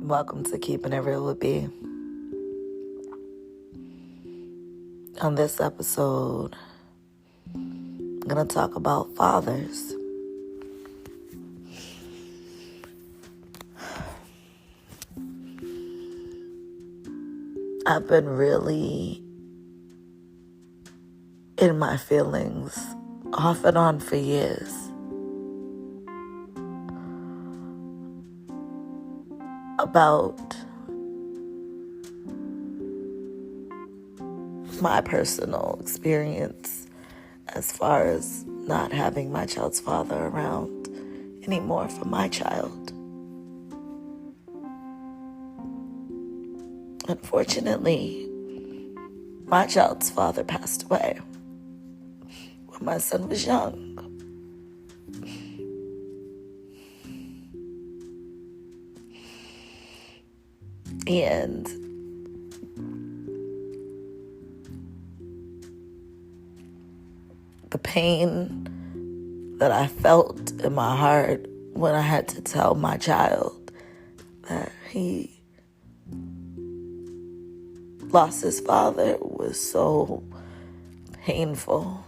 Welcome to Keeping It Real with B. On this episode, I'm going to talk about fathers. I've been really in my feelings off and on for years about my personal experience as far as not having my child's father around anymore for my child. Unfortunately, my child's father passed away when my son was young. And the pain that I felt in my heart when I had to tell my child that he lost his father was so painful.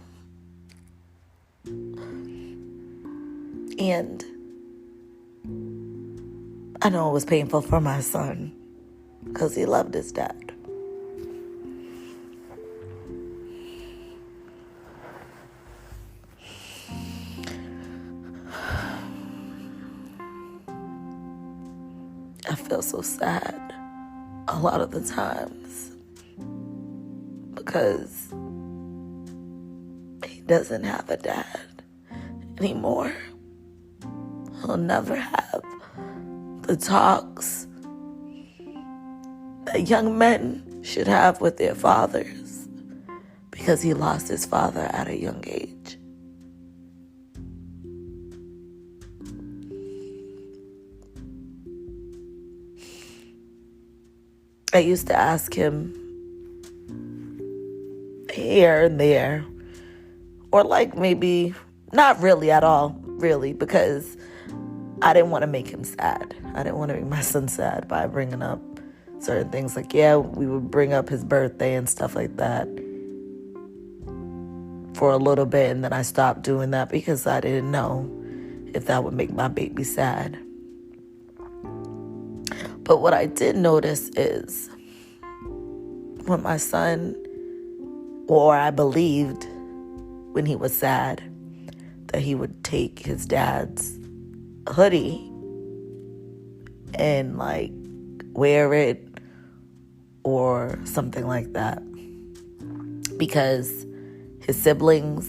And I know it was painful for my son because he loved his dad. I feel so sad a lot of the times because he doesn't have a dad anymore. He'll never have the talks that young men should have with their fathers because he lost his father at a young age. I used to ask him here and there, or like maybe not really at all, really, because I didn't want to make him sad. I didn't want to make my son sad by bringing up certain things. Like, yeah, we would bring up his birthday and stuff like that for a little bit, and then I stopped doing that because I didn't know if that would make my baby sad. But what I did notice is when my son, or I believed when he was sad, that he would take his dad's hoodie and like wear it or something like that, because his siblings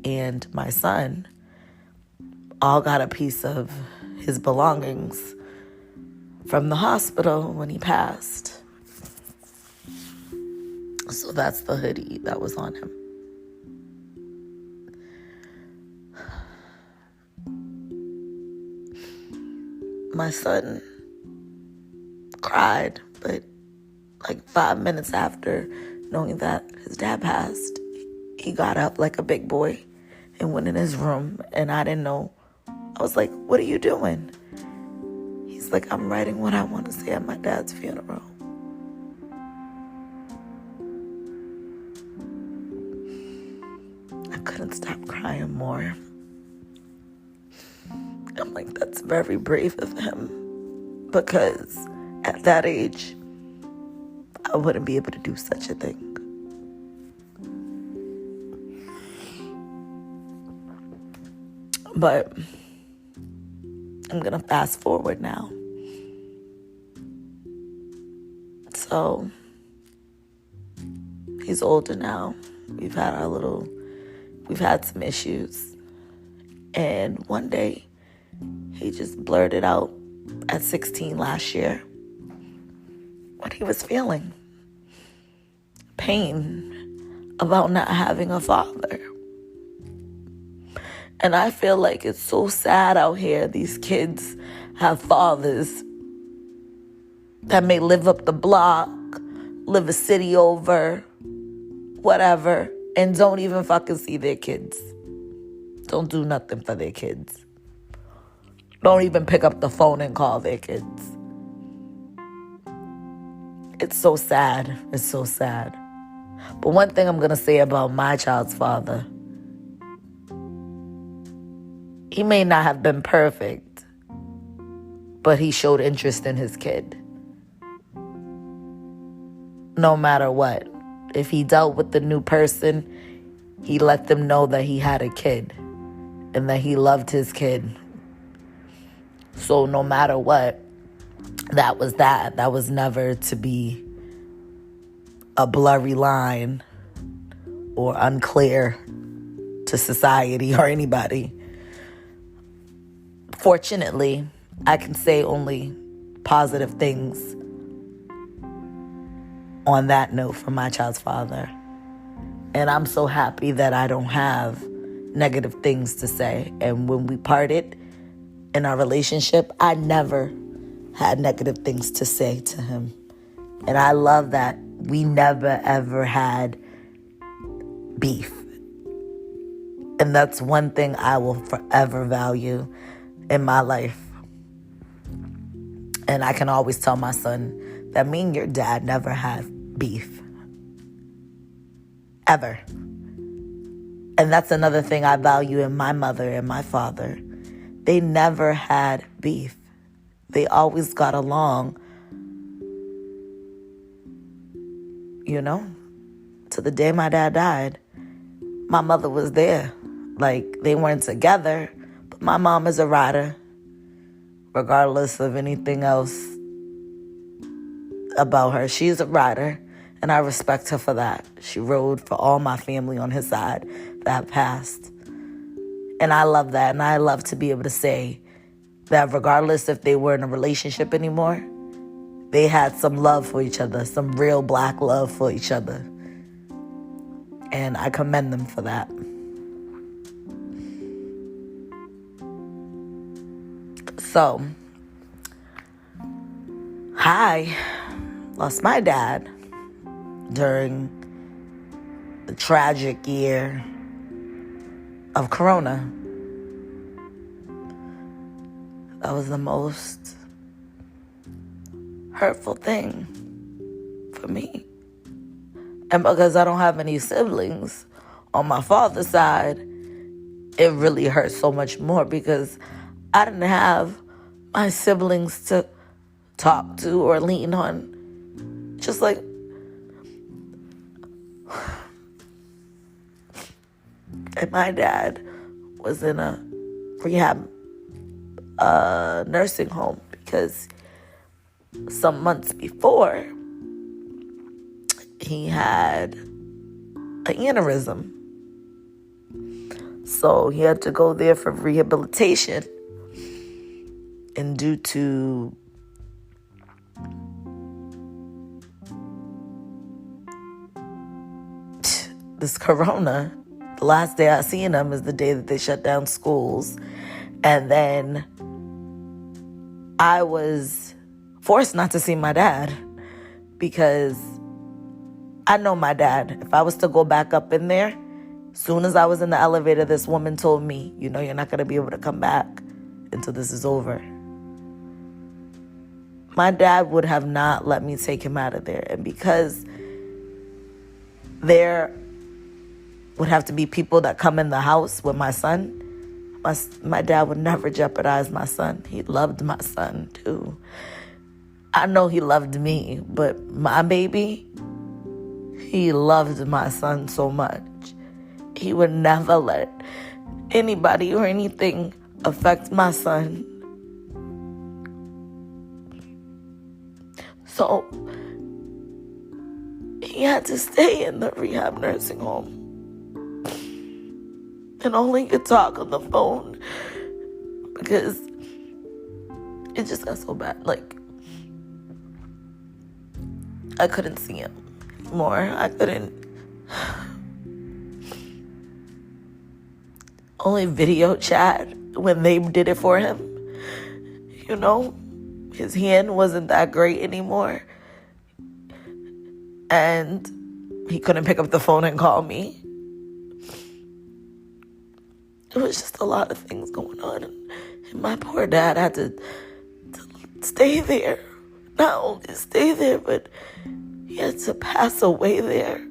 and my son all got a piece of his belongings from the hospital when he passed. So that's the hoodie that was on him. My son cried, but like 5 minutes after knowing that his dad passed, he got up like a big boy and went in his room, and I didn't know. I was like, "What are you doing?" He's like, "I'm writing what I want to say at my dad's funeral." I couldn't stop crying more. I'm like, that's very brave of him, because at that age, I wouldn't be able to do such a thing. But I'm going to fast forward now. So he's older now. We've had some issues. And one day, he just blurted out at 16 last year what he was feeling. Pain about not having a father. And I feel like it's so sad out here. These kids have fathers that may live up the block, live a city over, whatever, and don't even fucking see their kids. Don't do nothing for their kids. Don't even pick up the phone and call their kids. It's so sad. It's so sad. But one thing I'm going to say about my child's father, he may not have been perfect, but he showed interest in his kid. No matter what. If he dealt with the new person, he let them know that he had a kid and that he loved his kid. So no matter what, that was that. That was never to be a blurry line or unclear to society or anybody. Fortunately, I can say only positive things on that note from my child's father. And I'm so happy that I don't have negative things to say. And when we parted in our relationship, I never had negative things to say to him. And I love that we never ever had beef. And that's one thing I will forever value in my life. And I can always tell my son that me and your dad never had beef. Ever. And that's another thing I value in my mother and my father. They never had beef. They always got along, you know, to the day my dad died. My mother was there. Like, they weren't together, but my mom is a rider, regardless of anything else about her. She's a rider, and I respect her for that. She rode for all my family on his side that passed. And I love that, and I love to be able to say that regardless if they were in a relationship anymore, they had some love for each other, some real black love for each other. And I commend them for that. So, I lost my dad during the tragic year of Corona. That was the most hurtful thing for me. And because I don't have any siblings on my father's side, it really hurt so much more because I didn't have my siblings to talk to or lean on. Just like, and my dad was in a rehab nursing home because some months before he had an aneurysm. So he had to go there for rehabilitation. And due to this corona, the last day I seen him is the day that they shut down schools. And then I was forced not to see my dad because I know my dad. If I was to go back up in there, soon as I was in the elevator, this woman told me, you know, you're not going to be able to come back until this is over. My dad would have not let me take him out of there. And because there would have to be people that come in the house with my son, my dad would never jeopardize my son. He loved my son too. I know he loved me, but my baby, he loved my son so much. He would never let anybody or anything affect my son. So he had to stay in the rehab nursing home and only could talk on the phone because it just got so bad. Like, I couldn't see him anymore. I couldn't. Only video chat when they did it for him. You know, his hand wasn't that great anymore. And he couldn't pick up the phone and call me. It was just a lot of things going on. And my poor dad had to stay there not only stay there, but he had to pass away there.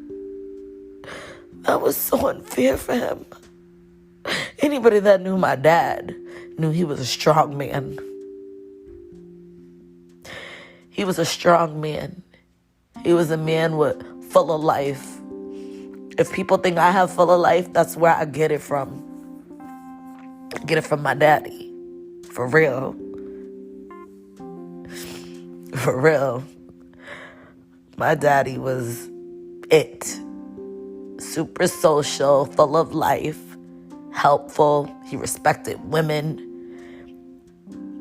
That was so unfair for him. Anybody that knew my dad knew he was a strong man. He was a strong man. He was a man full of life. If people think I have full of life, that's where I get it from. I get it from my daddy. For real. For real. My daddy was it. Super social, full of life, helpful. He respected women.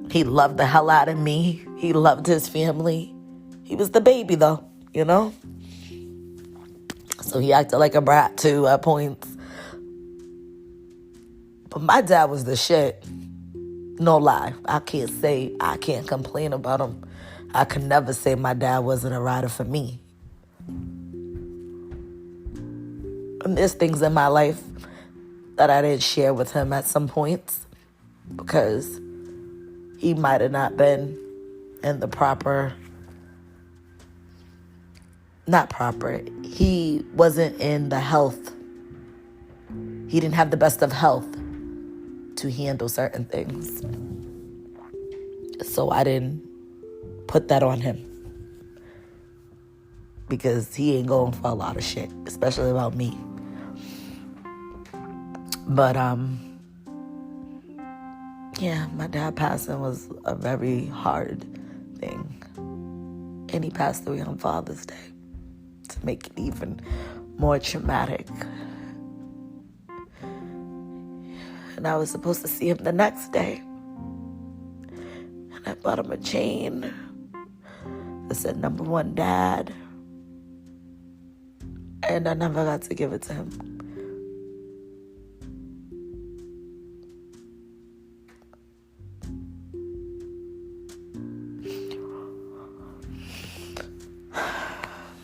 He loved the hell out of me. He loved his family. He was the baby though, you know? So he acted like a brat too at points. But my dad was the shit. No lie. I can't complain about him. I could never say my dad wasn't a rider for me. And there's things in my life that I didn't share with him at some points because he might have not been in the he wasn't in the health. He didn't have the best of health to handle certain things. So I didn't put that on him because he ain't going for a lot of shit, especially about me. But, yeah, my dad passing was a very hard thing. And he passed away on Father's Day to make it even more traumatic. And I was supposed to see him the next day. And I bought him a chain that said #1 dad. And I never got to give it to him.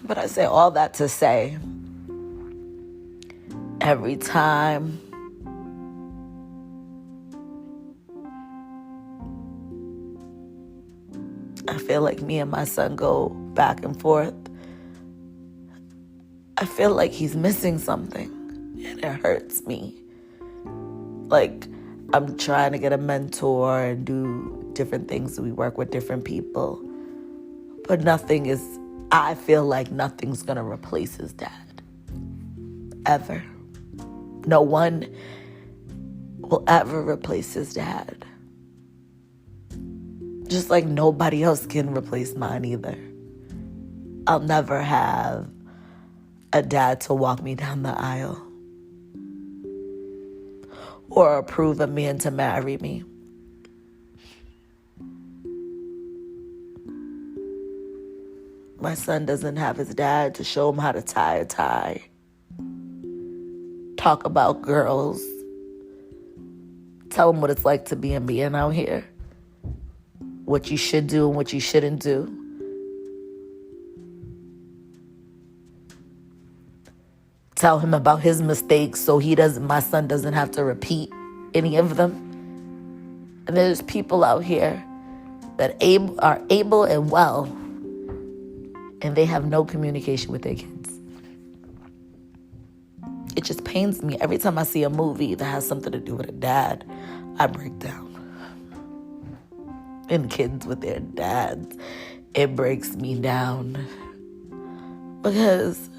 But I say all that to say, every time I feel like me and my son go back and forth, I feel like he's missing something, and it hurts me. Like, I'm trying to get a mentor and do different things. We work with different people, but I feel like nothing's gonna replace his dad. Ever. No one will ever replace his dad. Just like nobody else can replace mine either. I'll never have a dad to walk me down the aisle or approve a man to marry me. My son doesn't have his dad to show him how to tie a tie, talk about girls, tell him what it's like to be a man out here, what you should do and what you shouldn't do. Tell him about his mistakes so my son doesn't have to repeat any of them. And there's people out here that are able and well, and they have no communication with their kids. It just pains me. Every time I see a movie that has something to do with a dad, I break down. And kids with their dads, it breaks me down. Because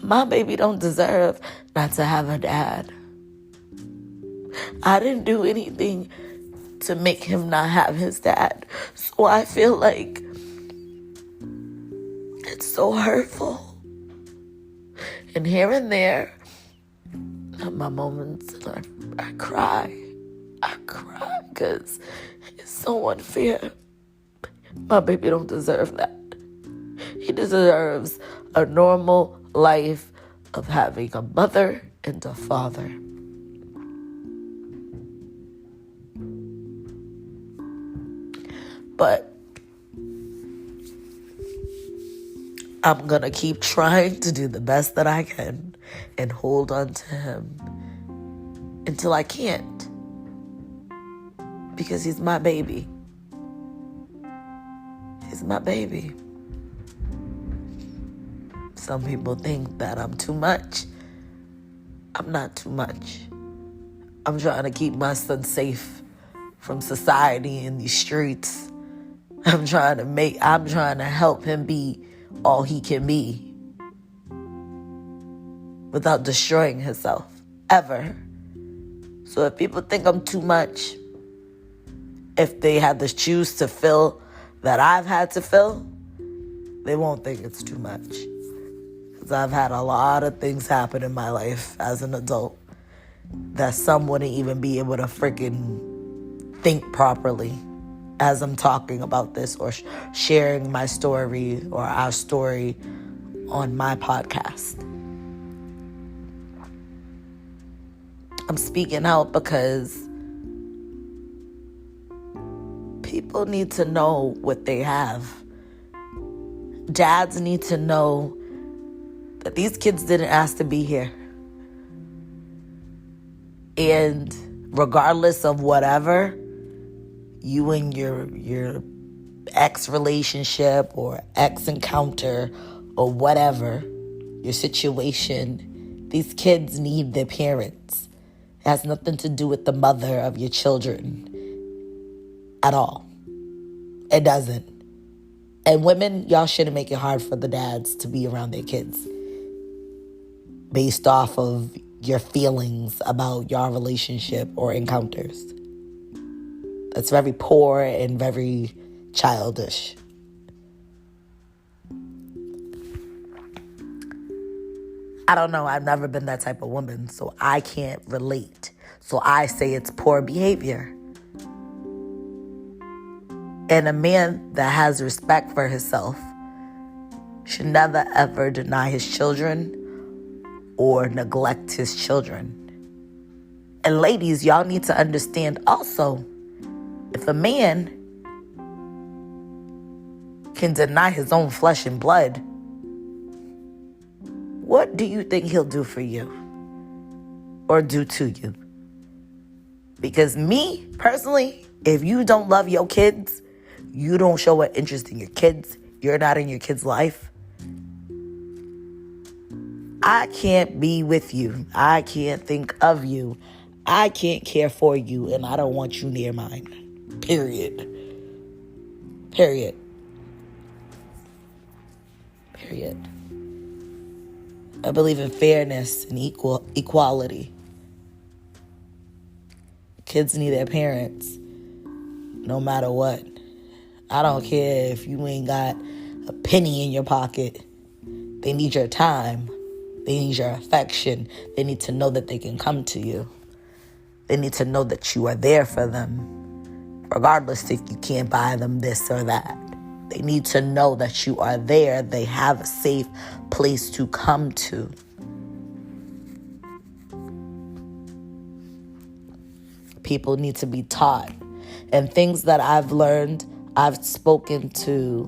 my baby don't deserve not to have a dad. I didn't do anything to make him not have his dad. So I feel like it's so hurtful. And here and there, at my moments, I cry. I cry because it's so unfair. My baby don't deserve that. He deserves a normal life of having a mother and a father. But I'm gonna keep trying to do the best that I can and hold on to him until I can't. Because he's my baby. He's my baby. Some people think that I'm too much. I'm not too much. I'm trying to keep my son safe from society in these streets. I'm trying to help him be all he can be without destroying himself, ever. So if people think I'm too much, if they had the shoes to fill that I've had to fill, they won't think it's too much. Because I've had a lot of things happen in my life as an adult that some wouldn't even be able to freaking think properly as I'm talking about this or sharing my story or our story on my podcast. I'm speaking out because people need to know what they have. Dads need to know that these kids didn't ask to be here. And regardless of whatever, you and your ex relationship or ex encounter or whatever, your situation, these kids need their parents. It has nothing to do with the mother of your children at all. It doesn't. And women, y'all shouldn't make it hard for the dads to be around their kids based off of your feelings about your relationship or encounters. That's very poor and very childish. I don't know. I've never been that type of woman, so I can't relate. So I say it's poor behavior. And a man that has respect for himself should never, ever deny his children or neglect his children. And ladies, y'all need to understand also, if a man can deny his own flesh and blood, what do you think he'll do for you or do to you? Because me, personally, if you don't love your kids, you don't show an interest in your kids, you're not in your kids' life, I can't be with you. I can't think of you. I can't care for you, and I don't want you near mine. Period. Period. Period. I believe in fairness and equality. Kids need their parents, no matter what. I don't care if you ain't got a penny in your pocket. They need your time. They need your affection. They need to know that they can come to you. They need to know that you are there for them, regardless if you can't buy them this or that. They need to know that you are there. They have a safe place to come to. People need to be taught. And things that I've learned, I've spoken to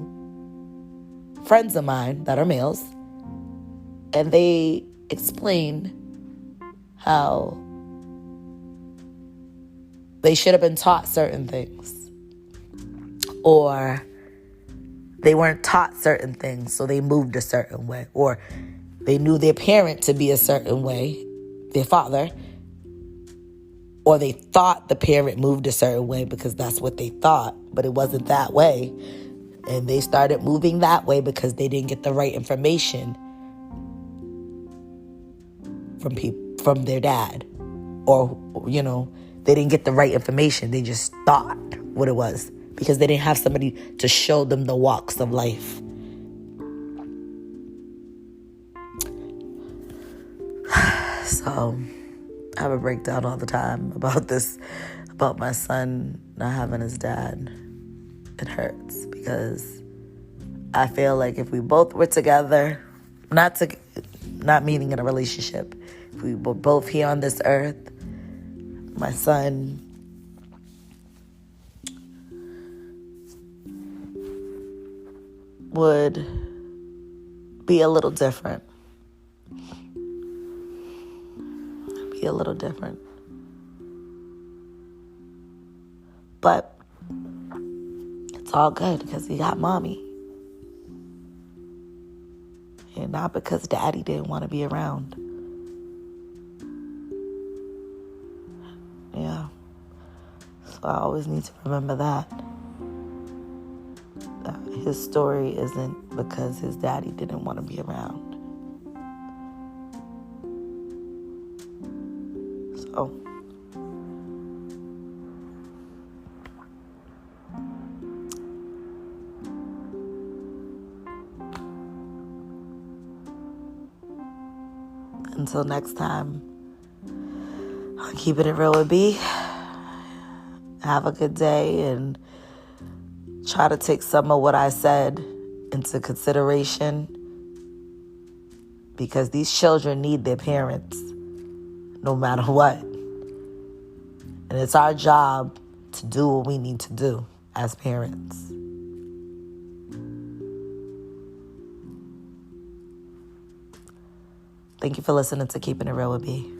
friends of mine that are males, and they explain how they should have been taught certain things, or they weren't taught certain things, so they moved a certain way, or they knew their parent to be a certain way, their father, or they thought the parent moved a certain way because that's what they thought, but it wasn't that way. And they started moving that way because they didn't get the right information from their dad. Or, they didn't get the right information. They just thought what it was because they didn't have somebody to show them the walks of life. So I have a breakdown all the time about this, about my son not having his dad. It hurts because I feel like if we both were together, not meaning in a relationship, if we were both here on this earth, my son would be a little different. Be a little different. But it's all good because he got mommy. And not because daddy didn't want to be around. Yeah. So I always need to remember that. His story isn't because his daddy didn't want to be around. So until next time, I'm keeping it real with B. Have a good day and try to take some of what I said into consideration, because these children need their parents no matter what. And it's our job to do what we need to do as parents. Thank you for listening to Keeping It Real with B.